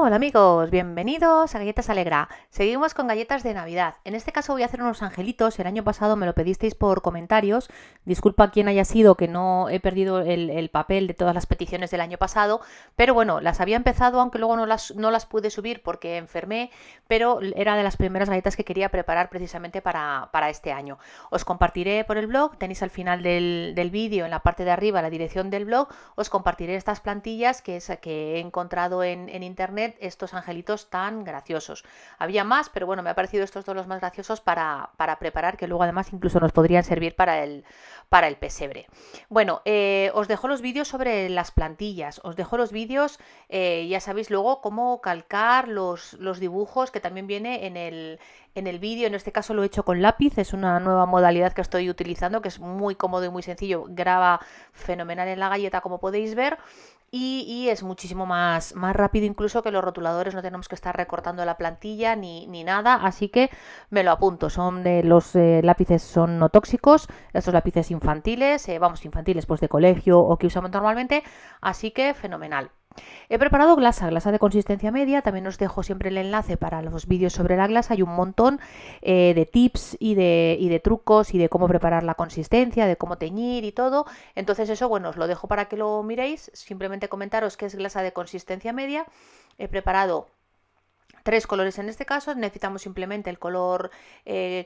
Hola amigos, bienvenidos a Galletas Alegra. Seguimos con galletas de Navidad. En este caso voy a hacer unos angelitos. El año pasado me lo pedisteis por comentarios. Disculpa quien haya sido, que no he perdido el papel de todas las peticiones del año pasado. Pero bueno, las había empezado, aunque luego no las pude subir porque enfermé. Pero era de las primeras galletas que quería preparar precisamente para este año. Os compartiré por el blog. Tenéis al final del vídeo, en la parte de arriba, la dirección del blog. Os compartiré estas plantillas que he encontrado en internet, estos angelitos tan graciosos. Había más, pero bueno, me ha parecido estos dos los más graciosos para preparar, que luego además incluso nos podrían servir para el pesebre. Bueno, os dejo los vídeos sobre las plantillas, os dejo los vídeos, ya sabéis luego cómo calcar los dibujos, que también viene en el vídeo. En este caso lo he hecho con lápiz, es una nueva modalidad que estoy utilizando, que es muy cómodo y muy sencillo, graba fenomenal en la galleta, como podéis ver. Y es muchísimo más rápido incluso que los rotuladores, no tenemos que estar recortando la plantilla ni nada, así que me lo apunto. Son de los lápices son no tóxicos, estos lápices infantiles, infantiles pues de colegio o que usamos normalmente, así que fenomenal. He preparado glasa de consistencia media. También os dejo siempre el enlace para los vídeos sobre la glasa. Hay un montón de tips y de trucos y de cómo preparar la consistencia, de cómo teñir y todo. Entonces eso, bueno, os lo dejo para que lo miréis. Simplemente comentaros que es glasa de consistencia media. He preparado 3 colores en este caso. Necesitamos simplemente el color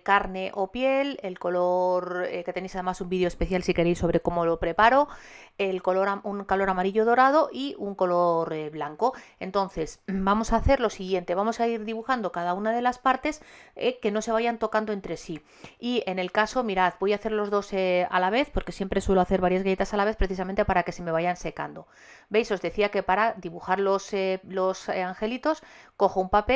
carne o piel, el color que tenéis además un vídeo especial si queréis sobre cómo lo preparo, un color amarillo dorado y un color blanco. Entonces vamos a hacer lo siguiente, vamos a ir dibujando cada una de las partes que no se vayan tocando entre sí. Y en el caso, mirad, voy a hacer los dos a la vez, porque siempre suelo hacer varias galletas a la vez precisamente para que se me vayan secando. ¿Veis? Os decía que para dibujar los angelitos cojo un papel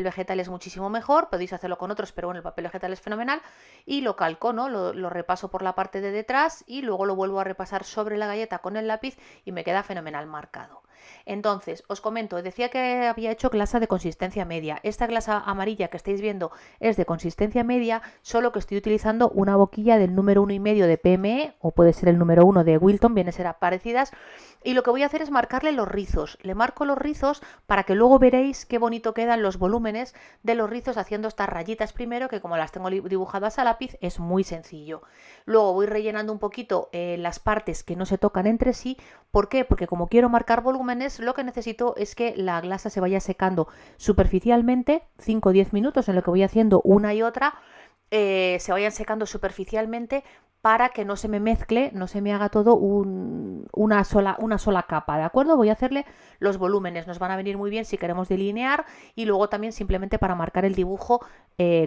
vegetal es muchísimo mejor, podéis hacerlo con otros, pero bueno, el papel vegetal es fenomenal, y lo calco, ¿no? Lo repaso por la parte de detrás y luego lo vuelvo a repasar sobre la galleta con el lápiz y me queda fenomenal marcado. Entonces, os comento, decía que había hecho glasa de consistencia media. Esta glasa amarilla que estáis viendo es de consistencia media, solo que estoy utilizando una boquilla del número 1,5 de PME, o puede ser el número 1 de Wilton, viene a ser parecidas. Y lo que voy a hacer es marcarle los rizos. Le marco los rizos para que luego veréis qué bonito quedan los volúmenes de los rizos haciendo estas rayitas primero, que como las tengo dibujadas a lápiz es muy sencillo. Luego voy rellenando un poquito las partes que no se tocan entre sí. ¿Por qué? Porque como quiero marcar volúmenes, lo que necesito es que la glasa se vaya secando superficialmente, 5 o 10 minutos en lo que voy haciendo una y otra, se vayan secando superficialmente, para que no se me mezcle, no se me haga todo una sola capa, ¿de acuerdo? Voy a hacerle los volúmenes, nos van a venir muy bien si queremos delinear, y luego también simplemente para marcar el dibujo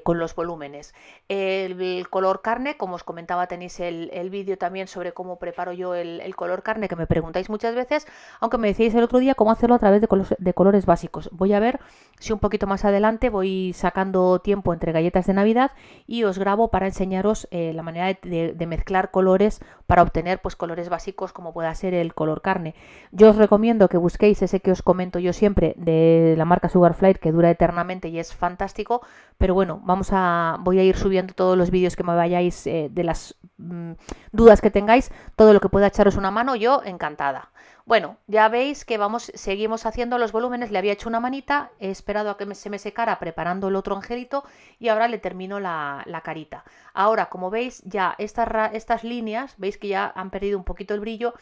con los volúmenes. El color carne, como os comentaba, tenéis el vídeo también sobre cómo preparo yo el color carne, que me preguntáis muchas veces, aunque me decíais el otro día cómo hacerlo a través de colores básicos. Voy a ver si un poquito más adelante voy sacando tiempo entre galletas de Navidad y os grabo para enseñaros la manera de mezclar colores para obtener pues colores básicos como pueda ser el color carne. Yo os recomiendo que busquéis ese que os comento yo siempre de la marca Sugarfly, que dura eternamente y es fantástico, pero bueno, voy a ir subiendo todos los vídeos que me vayáis de las dudas que tengáis, todo lo que pueda echaros una mano, yo encantada. Bueno, ya veis que seguimos haciendo los volúmenes. Le había hecho una manita, he esperado a que se me secara preparando el otro angelito y ahora le termino la carita. Ahora, como veis, ya estas líneas, veis que ya han perdido un poquito el brillo,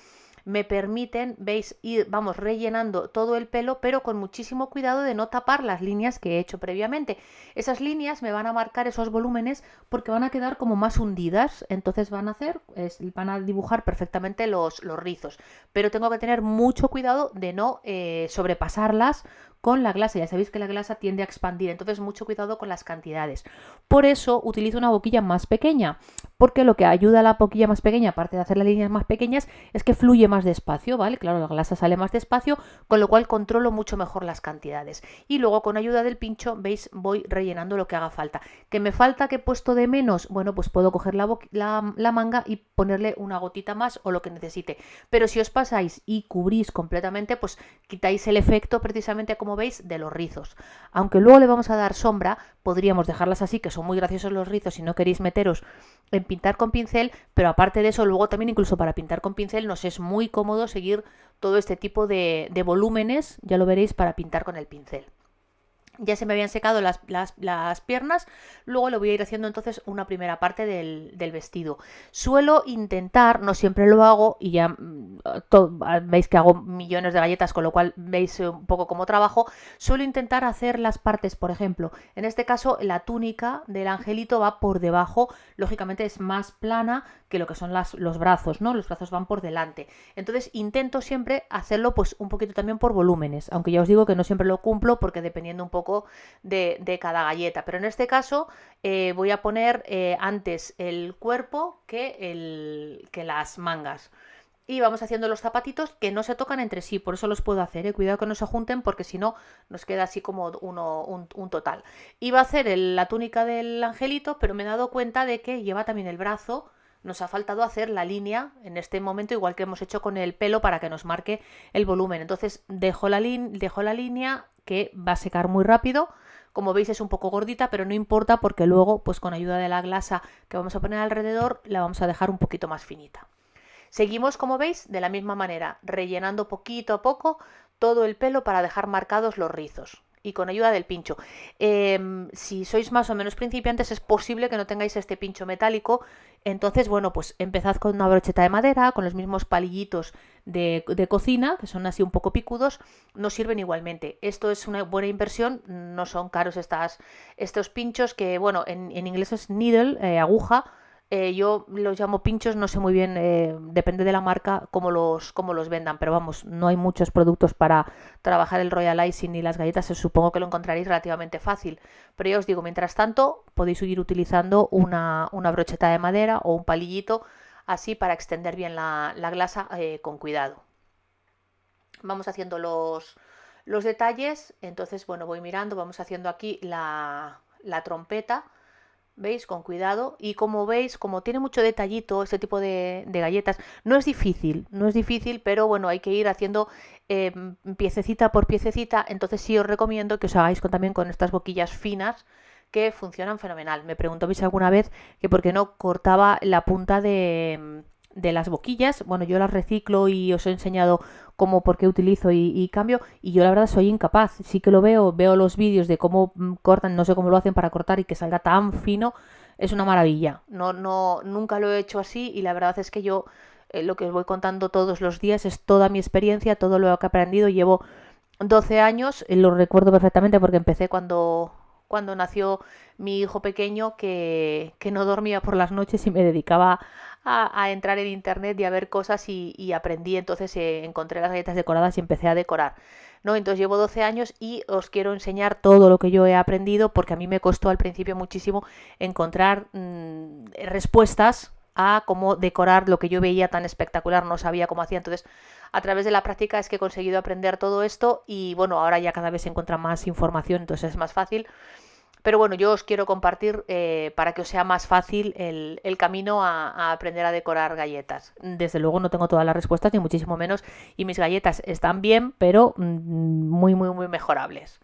me permiten, veis, vamos rellenando todo el pelo, pero con muchísimo cuidado de no tapar las líneas que he hecho previamente. Esas líneas me van a marcar esos volúmenes porque van a quedar como más hundidas, entonces van a dibujar perfectamente los rizos, pero tengo que tener mucho cuidado de no sobrepasarlas con la glasa. Ya sabéis que la glasa tiende a expandir, entonces mucho cuidado con las cantidades. Por eso utilizo una boquilla más pequeña, porque lo que ayuda a la boquilla más pequeña, aparte de hacer las líneas más pequeñas, es que fluye más despacio, ¿vale? Claro, la glasa sale más despacio, con lo cual controlo mucho mejor las cantidades. Y luego con ayuda del pincho, veis, voy rellenando lo que haga falta. ¿Que me falta, que he puesto de menos? Bueno, pues puedo coger la manga y ponerle una gotita más o lo que necesite. Pero si os pasáis y cubrís completamente, pues quitáis el efecto precisamente como como veis, de los rizos. Aunque luego le vamos a dar sombra, podríamos dejarlas así, que son muy graciosos los rizos si no queréis meteros en pintar con pincel, pero aparte de eso, luego también incluso para pintar con pincel nos es muy cómodo seguir todo este tipo de volúmenes, ya lo veréis, para pintar con el pincel. Ya se me habían secado las piernas, luego le voy a ir haciendo entonces una primera parte del vestido. Suelo intentar, no siempre lo hago y ya veis que hago millones de galletas, con lo cual veis un poco cómo trabajo. Suelo intentar hacer las partes, por ejemplo, en este caso la túnica del angelito va por debajo, lógicamente es más plana que lo que son los brazos, ¿no? Los brazos van por delante. Entonces intento siempre hacerlo pues un poquito también por volúmenes, aunque ya os digo que no siempre lo cumplo porque dependiendo un poco de cada galleta. Pero en este caso voy a poner antes el cuerpo que las mangas. Y vamos haciendo los zapatitos que no se tocan entre sí, por eso los puedo hacer, cuidado que no se junten porque si no nos queda así como un total. Iba a hacer la túnica del angelito, pero me he dado cuenta de que lleva también el brazo. Nos ha faltado hacer la línea en este momento, igual que hemos hecho con el pelo, para que nos marque el volumen. Entonces dejo la línea que va a secar muy rápido. Como veis es un poco gordita, pero no importa porque luego, pues con ayuda de la glasa que vamos a poner alrededor, la vamos a dejar un poquito más finita. Seguimos, como veis, de la misma manera, rellenando poquito a poco todo el pelo para dejar marcados los rizos. Y con ayuda del pincho. Si sois más o menos principiantes es posible que no tengáis este pincho metálico. Entonces, bueno, pues empezad con una brocheta de madera, con los mismos palillitos de cocina, que son así un poco picudos, nos sirven igualmente. Esto es una buena inversión, no son caros estos pinchos que, bueno, en inglés es needle, aguja. Yo los llamo pinchos, no sé muy bien, depende de la marca cómo los vendan, pero vamos, no hay muchos productos para trabajar el Royal Icing ni las galletas, supongo que lo encontraréis relativamente fácil, pero ya os digo, mientras tanto podéis seguir utilizando una brocheta de madera o un palillito así para extender bien la glasa con cuidado. Vamos haciendo los detalles, entonces bueno, voy mirando, vamos haciendo aquí la trompeta. ¿Veis? Con cuidado. Y como veis, como tiene mucho detallito este tipo de galletas, no es difícil, pero bueno, hay que ir haciendo piececita por piececita. Entonces sí os recomiendo que os hagáis también con estas boquillas finas que funcionan fenomenal. Me preguntabais alguna vez que por qué no cortaba la punta de las boquillas. Bueno, yo las reciclo y os he enseñado cómo, por qué utilizo y cambio, y yo la verdad soy incapaz. Sí que lo veo los vídeos de cómo cortan, no sé cómo lo hacen para cortar y que salga tan fino, es una maravilla. Nunca lo he hecho así y la verdad es que yo lo que os voy contando todos los días es toda mi experiencia, todo lo que he aprendido. Llevo 12 años, lo recuerdo perfectamente porque empecé cuando nació mi hijo pequeño, que no dormía por las noches y me dedicaba a entrar en internet y a ver cosas y aprendí. Entonces encontré las galletas decoradas y empecé a decorar, ¿no? Entonces llevo 12 años y os quiero enseñar todo lo que yo he aprendido, porque a mí me costó al principio muchísimo encontrar respuestas a cómo decorar lo que yo veía tan espectacular, no sabía cómo hacía. Entonces a través de la práctica es que he conseguido aprender todo esto y bueno, ahora ya cada vez se encuentra más información, entonces es más fácil. Pero bueno, yo os quiero compartir para que os sea más fácil el camino a aprender a decorar galletas. Desde luego no tengo todas las respuestas, ni muchísimo menos, y mis galletas están bien, pero muy, muy, muy mejorables.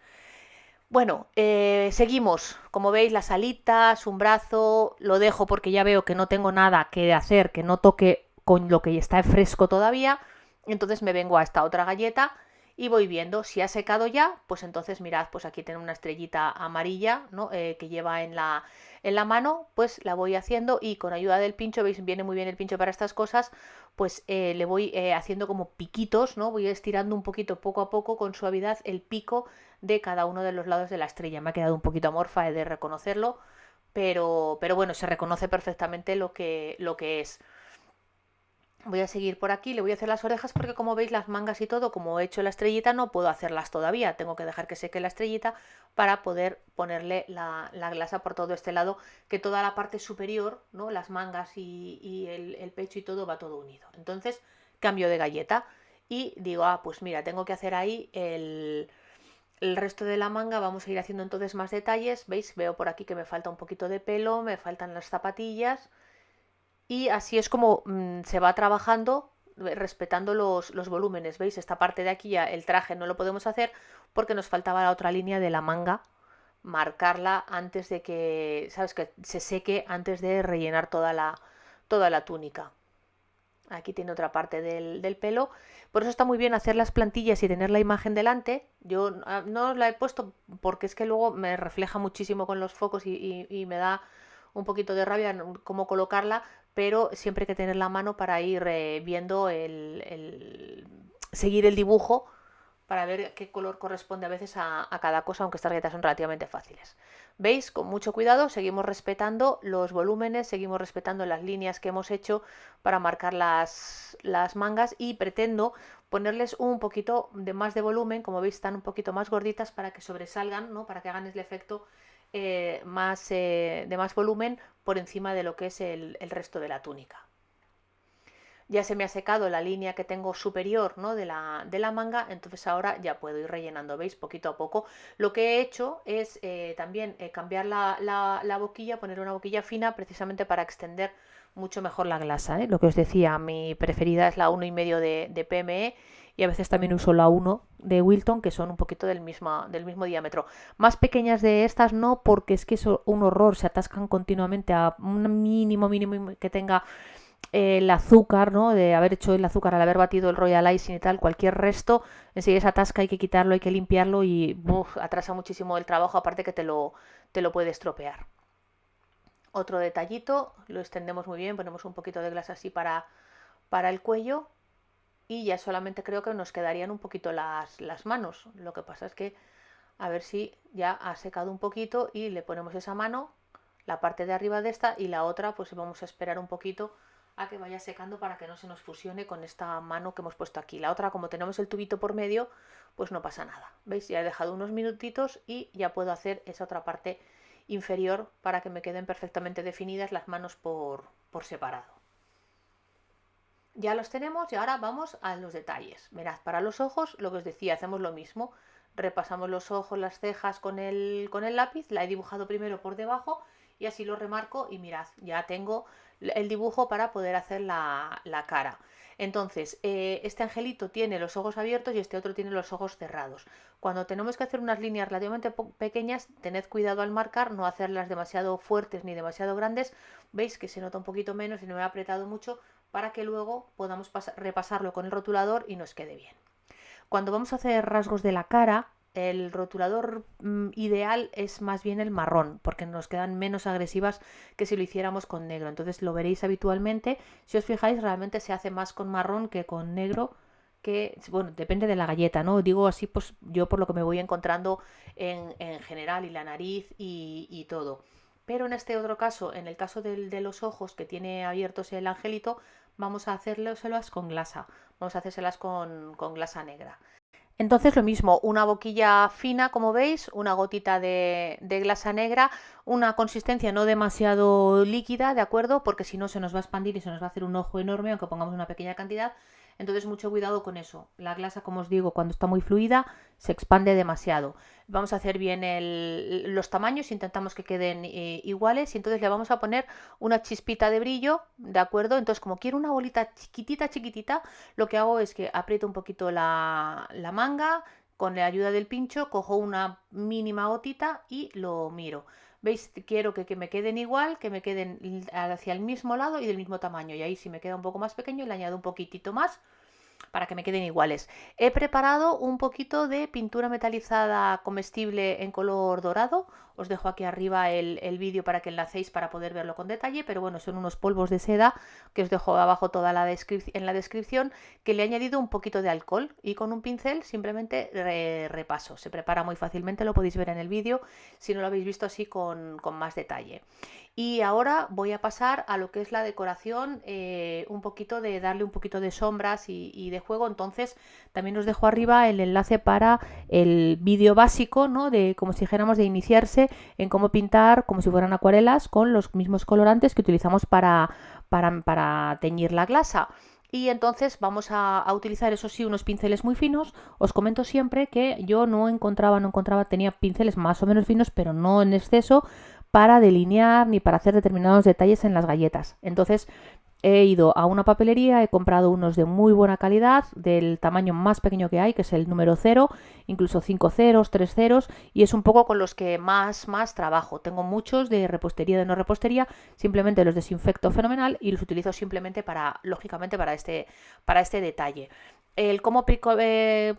Bueno, seguimos. Como veis, las alitas, un brazo, lo dejo porque ya veo que no tengo nada que hacer, que no toque con lo que está fresco todavía. Entonces me vengo a esta otra galleta y voy viendo si ha secado ya. Pues entonces mirad, pues aquí tiene una estrellita amarilla, ¿no? Que lleva en la mano, pues la voy haciendo y con ayuda del pincho, veis, viene muy bien el pincho para estas cosas, pues le voy haciendo como piquitos, ¿no? Voy estirando un poquito poco a poco con suavidad el pico de cada uno de los lados de la estrella. Me ha quedado un poquito amorfa, he de reconocerlo, pero bueno, se reconoce perfectamente lo que es. Voy a seguir por aquí, le voy a hacer las orejas porque como veis las mangas y todo, como he hecho la estrellita, no puedo hacerlas todavía. Tengo que dejar que seque la estrellita para poder ponerle la glasa por todo este lado, que toda la parte superior, ¿no? Las mangas y el pecho y todo va todo unido. Entonces cambio de galleta y digo, pues mira, tengo que hacer ahí el resto de la manga. Vamos a ir haciendo entonces más detalles. ¿Veis? Veo por aquí que me falta un poquito de pelo, me faltan las zapatillas. Y así es como se va trabajando respetando los volúmenes. ¿Veis? Esta parte de aquí ya el traje no lo podemos hacer porque nos faltaba la otra línea de la manga, marcarla antes de que, ¿sabes? Que se seque antes de rellenar toda la túnica. Aquí tiene otra parte del pelo. Por eso está muy bien hacer las plantillas y tener la imagen delante. Yo no la he puesto porque es que luego me refleja muchísimo con los focos y me da un poquito de rabia cómo colocarla, pero siempre hay que tener la mano para ir viendo seguir el dibujo, para ver qué color corresponde a veces a cada cosa, aunque estas galletas son relativamente fáciles. ¿Veis? Con mucho cuidado seguimos respetando los volúmenes, seguimos respetando las líneas que hemos hecho para marcar las mangas, y pretendo ponerles un poquito de más de volumen. Como veis, están un poquito más gorditas para que sobresalgan, ¿no? Para que hagan el efecto de más volumen por encima de lo que es el resto de la túnica. Ya se me ha secado la línea que tengo superior, ¿no? de la manga, entonces ahora ya puedo ir rellenando, ¿veis? Poquito a poco. Lo que he hecho es también cambiar la boquilla, poner una boquilla fina precisamente para extender mucho mejor la glasa, ¿eh? Lo que os decía, mi preferida es la 1,5 de PME, y a veces también uso la 1 de Wilton, que son un poquito del mismo diámetro. Más pequeñas de estas no, porque es que es un horror, se atascan continuamente a un mínimo que tenga el azúcar, ¿no? De haber hecho el azúcar al haber batido el Royal Icing y tal, cualquier resto enseguida se atasca, hay que quitarlo, hay que limpiarlo y atrasa muchísimo el trabajo, aparte que te lo puede estropear. Otro detallito, lo extendemos muy bien, ponemos un poquito de glasa así para el cuello, y ya solamente creo que nos quedarían un poquito las manos. Lo que pasa es que a ver si ya ha secado un poquito y le ponemos esa mano, la parte de arriba de esta, y la otra pues vamos a esperar un poquito a que vaya secando para que no se nos fusione con esta mano que hemos puesto aquí. La otra, como tenemos el tubito por medio, pues no pasa nada. ¿Veis? Ya he dejado unos minutitos y ya puedo hacer esa otra parte inferior para que me queden perfectamente definidas las manos por separado. Ya los tenemos y ahora vamos a los detalles. Mirad, para los ojos, lo que os decía, hacemos lo mismo. Repasamos los ojos, las cejas con el lápiz. La he dibujado primero por debajo y así lo remarco, y mirad, ya tengo el dibujo para poder hacer la cara. Entonces, este angelito tiene los ojos abiertos y este otro tiene los ojos cerrados. Cuando tenemos que hacer unas líneas relativamente pequeñas, tened cuidado al marcar, no hacerlas demasiado fuertes ni demasiado grandes. Veis que se nota un poquito menos y no me he apretado mucho, para que luego podamos repasarlo con el rotulador y nos quede bien. Cuando vamos a hacer rasgos de la cara, el rotulador ideal es más bien el marrón, porque nos quedan menos agresivas que si lo hiciéramos con negro. Entonces lo veréis habitualmente. Si os fijáis, realmente se hace más con marrón que con negro, que, bueno, depende de la galleta, ¿no? Digo así, pues yo por lo que me voy encontrando en general, y la nariz y todo. Pero en este otro caso, en el caso de los ojos que tiene abiertos el angelito, vamos a hacérselas con glasa. Vamos a hacérselas con glasa negra. Entonces lo mismo, una boquilla fina, como veis, una gotita de glasa negra, una consistencia no demasiado líquida, ¿de acuerdo? Porque si no se nos va a expandir y se nos va a hacer un ojo enorme, aunque pongamos una pequeña cantidad. Entonces mucho cuidado con eso. La glasa, como os digo, cuando está muy fluida se expande demasiado. Vamos a hacer bien los tamaños, intentamos que queden iguales, y entonces le vamos a poner una chispita de brillo, ¿de acuerdo? Entonces, como quiero una bolita chiquitita, lo que hago es que aprieto un poquito la manga, con la ayuda del pincho, cojo una mínima gotita y lo miro. ¿Veis? Quiero que me queden igual, que me queden hacia el mismo lado y del mismo tamaño. Y ahí, si me queda un poco más pequeño, le añado un poquitito más para que me queden iguales. He preparado un poquito de pintura metalizada comestible en color dorado. Os dejo aquí arriba el vídeo para que enlacéis para poder verlo con detalle, pero bueno, son unos polvos de seda que os dejo abajo en la descripción, que le he añadido un poquito de alcohol, y con un pincel simplemente repaso. Se prepara muy fácilmente, lo podéis ver en el vídeo si no lo habéis visto así con más detalle. Y ahora voy a pasar a lo que es la decoración, darle un poquito de sombras y de juego. Entonces también os dejo arriba el enlace para el vídeo básico, ¿no? De, como si dijéramos, de iniciarse en cómo pintar como si fueran acuarelas con los mismos colorantes que utilizamos para teñir la glasa. Y entonces vamos a utilizar, eso sí, unos pinceles muy finos. Os comento siempre que yo no encontraba, tenía pinceles más o menos finos, pero no en exceso, para delinear ni para hacer determinados detalles en las galletas. Entonces he ido a una papelería, he comprado unos de muy buena calidad, del tamaño más pequeño que hay, que es el número 0, incluso 5 ceros, 3 ceros, y es un poco con los que más trabajo. Tengo muchos de repostería, de no repostería, simplemente los desinfecto fenomenal y los utilizo simplemente para, lógicamente, para este detalle. El cómo preparo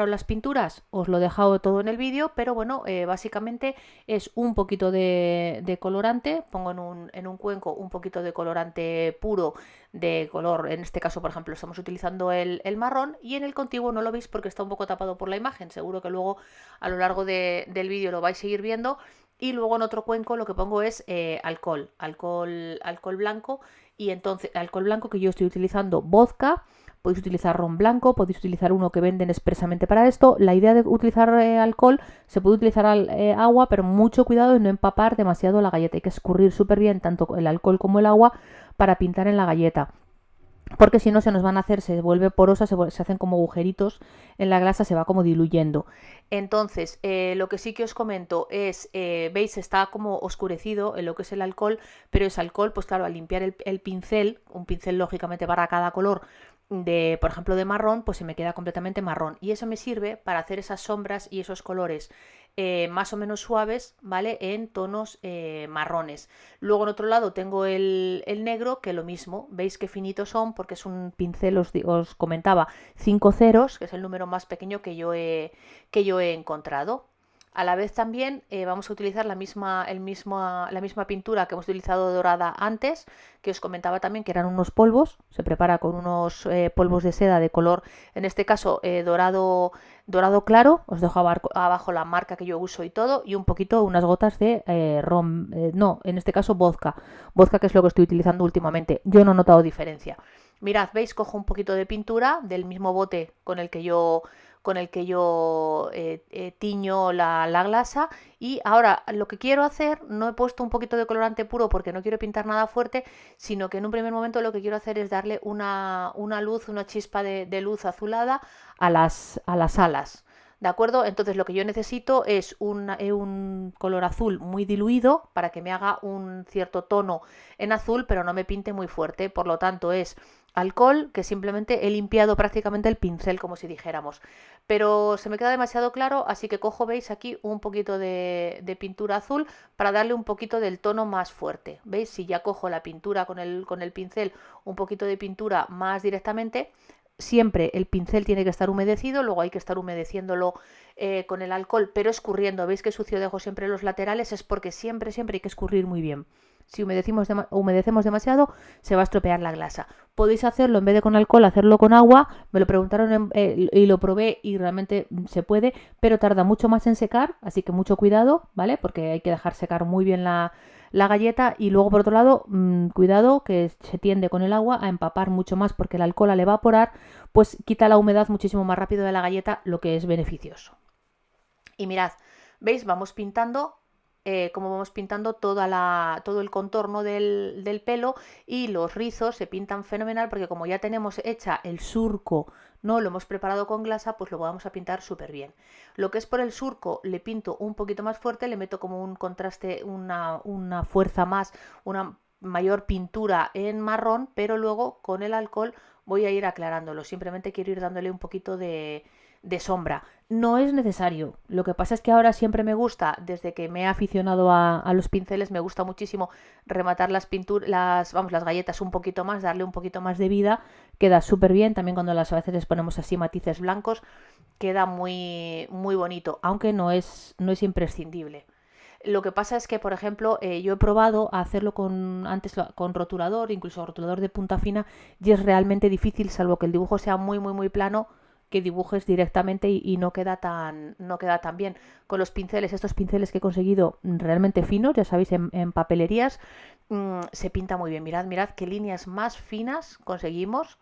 las pinturas os lo he dejado todo en el vídeo, pero bueno, básicamente es un poquito de colorante, pongo en un cuenco un poquito de colorante puro de color, en este caso por ejemplo estamos utilizando el marrón, y en el contiguo no lo veis porque está un poco tapado por la imagen, seguro que luego a lo largo del vídeo lo vais a seguir viendo. Y luego en otro cuenco lo que pongo es alcohol blanco, y entonces alcohol blanco que yo estoy utilizando vodka. Podéis utilizar ron blanco, podéis utilizar uno que venden expresamente para esto. La idea de utilizar alcohol, se puede utilizar agua, pero mucho cuidado en no empapar demasiado la galleta. Hay que escurrir súper bien tanto el alcohol como el agua para pintar en la galleta. Porque si no se nos van a hacer, se vuelve porosa, se hacen como agujeritos en la grasa, se va como diluyendo. Entonces, lo que sí que os comento es, veis, está como oscurecido en lo que es el alcohol, pero ese alcohol, pues claro, al limpiar el pincel, un pincel lógicamente para cada color, por ejemplo, de marrón, pues se me queda completamente marrón. Y eso me sirve para hacer esas sombras y esos colores más o menos suaves, ¿vale? En tonos marrones. Luego en otro lado tengo el negro, que lo mismo, veis qué finitos son, porque es un pincel, os comentaba, 5 ceros, que es el número más pequeño que yo he encontrado. A la vez también vamos a utilizar la misma pintura que hemos utilizado dorada antes, que os comentaba también que eran unos polvos. Se prepara con unos polvos de seda de color, en este caso dorado claro. Os dejo abajo la marca que yo uso y todo, y un poquito, unas gotas de ron, no, en este caso vodka, que es lo que estoy utilizando últimamente. Yo no he notado diferencia. Mirad, veis, cojo un poquito de pintura del mismo bote con el que yo tiño la glasa, y ahora lo que quiero hacer, no he puesto un poquito de colorante puro porque no quiero pintar nada fuerte, sino que en un primer momento lo que quiero hacer es darle una luz, una chispa de luz azulada a las alas. ¿De acuerdo? Entonces lo que yo necesito es un color azul muy diluido para que me haga un cierto tono en azul, pero no me pinte muy fuerte. Por lo tanto es alcohol, que simplemente he limpiado prácticamente el pincel, como si dijéramos. Pero se me queda demasiado claro, así que cojo, veis aquí, un poquito de pintura azul para darle un poquito del tono más fuerte. ¿Veis? Si ya cojo la pintura con el pincel, un poquito de pintura más directamente. Siempre el pincel tiene que estar humedecido, luego hay que estar humedeciéndolo con el alcohol, pero escurriendo. ¿Veis que sucio dejo siempre los laterales? Es porque siempre hay que escurrir muy bien. Si humedecemos demasiado, se va a estropear la glasa. Podéis hacerlo, en vez de con alcohol, hacerlo con agua. Me lo preguntaron y lo probé y realmente se puede, pero tarda mucho más en secar, así que mucho cuidado, ¿vale? Porque hay que dejar secar muy bien la galleta. Y luego, por otro lado, cuidado, que se tiende con el agua a empapar mucho más, porque el alcohol, al evaporar, pues quita la humedad muchísimo más rápido de la galleta, lo que es beneficioso. Y mirad, ¿veis? Vamos pintando, como vamos pintando todo el contorno del pelo, y los rizos se pintan fenomenal, porque como ya tenemos hecha el surco, no lo hemos preparado con glasa, pues lo vamos a pintar súper bien. Lo que es por el surco le pinto un poquito más fuerte, le meto como un contraste, una fuerza más, una mayor pintura en marrón, pero luego con el alcohol voy a ir aclarándolo. Simplemente quiero ir dándole un poquito de sombra. No es necesario. Lo que pasa es que ahora siempre me gusta, desde que me he aficionado a los pinceles, me gusta muchísimo rematar las galletas un poquito más, darle un poquito más de vida. Queda súper bien. También cuando a veces les ponemos así matices blancos, queda muy, muy bonito, aunque no es imprescindible. Lo que pasa es que, por ejemplo, yo he probado a hacerlo antes con rotulador, incluso rotulador de punta fina, y es realmente difícil, salvo que el dibujo sea muy, muy, muy plano, que dibujes directamente y no queda tan bien. Con los pinceles, estos pinceles que he conseguido realmente finos, ya sabéis, en papelerías, se pinta muy bien. Mirad qué líneas más finas conseguimos,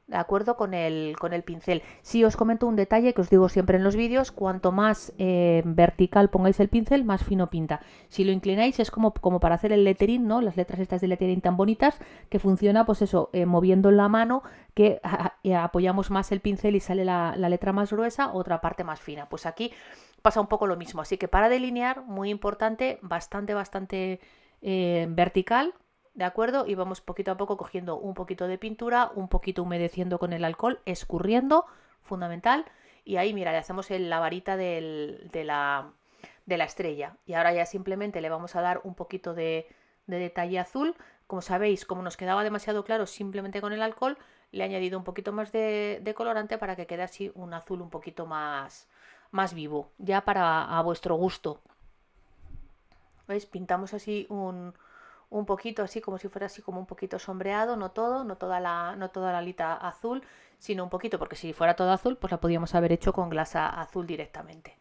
de acuerdo, con el pincel. Sí, os comento un detalle que os digo siempre en los vídeos: cuanto más vertical pongáis el pincel, más fino pinta. Si lo inclináis es como para hacer el lettering, ¿no? Las letras estas de lettering tan bonitas, que funciona, pues eso, moviendo la mano, que apoyamos más el pincel y sale la letra más gruesa, otra parte más fina. Pues aquí pasa un poco lo mismo, así que para delinear, muy importante, bastante vertical, ¿de acuerdo? Y vamos poquito a poco cogiendo un poquito de pintura, un poquito humedeciendo con el alcohol, escurriendo, fundamental. Y ahí, mira, le hacemos la varita de la estrella. Y ahora ya simplemente le vamos a dar un poquito de detalle azul. Como sabéis, como nos quedaba demasiado claro simplemente con el alcohol, le he añadido un poquito más de colorante para que quede así un azul un poquito más vivo, ya para a vuestro gusto. ¿Veis? Pintamos así un poquito, así como si fuera así como un poquito sombreado, no todo, no toda la alita azul, sino un poquito, porque si fuera todo azul, pues la podríamos haber hecho con glasa azul directamente.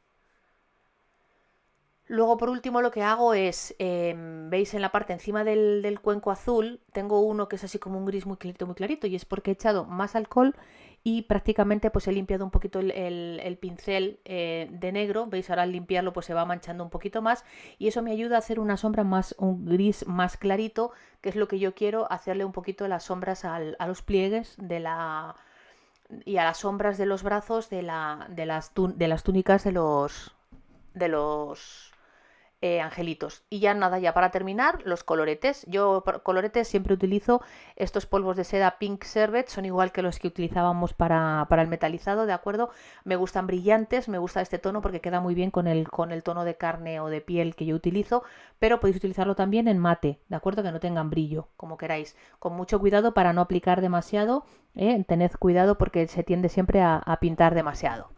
Luego, por último, lo que hago es, veis en la parte encima del cuenco azul, tengo uno que es así como un gris muy clarito, y es porque he echado más alcohol y prácticamente pues he limpiado un poquito el pincel de negro. Veis, ahora al limpiarlo pues se va manchando un poquito más y eso me ayuda a hacer una sombra un gris más clarito, que es lo que yo quiero, hacerle un poquito las sombras a los pliegues y a las sombras de los brazos de las túnicas de los angelitos. Y ya nada, ya para terminar, los coloretes. Yo coloretes siempre utilizo estos polvos de seda Pink Sherbet, son igual que los que utilizábamos para el metalizado, ¿de acuerdo? Me gustan brillantes, me gusta este tono porque queda muy bien con el tono de carne o de piel que yo utilizo, pero podéis utilizarlo también en mate, ¿de acuerdo? Que no tengan brillo, como queráis. Con mucho cuidado para no aplicar demasiado, tened cuidado porque se tiende siempre a pintar demasiado.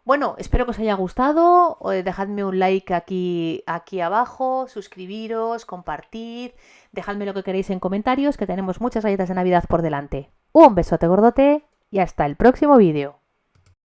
Bueno, espero que os haya gustado, dejadme un like aquí abajo, suscribiros, compartid, dejadme lo que queréis en comentarios, que tenemos muchas galletas de Navidad por delante. Un besote gordote y hasta el próximo vídeo.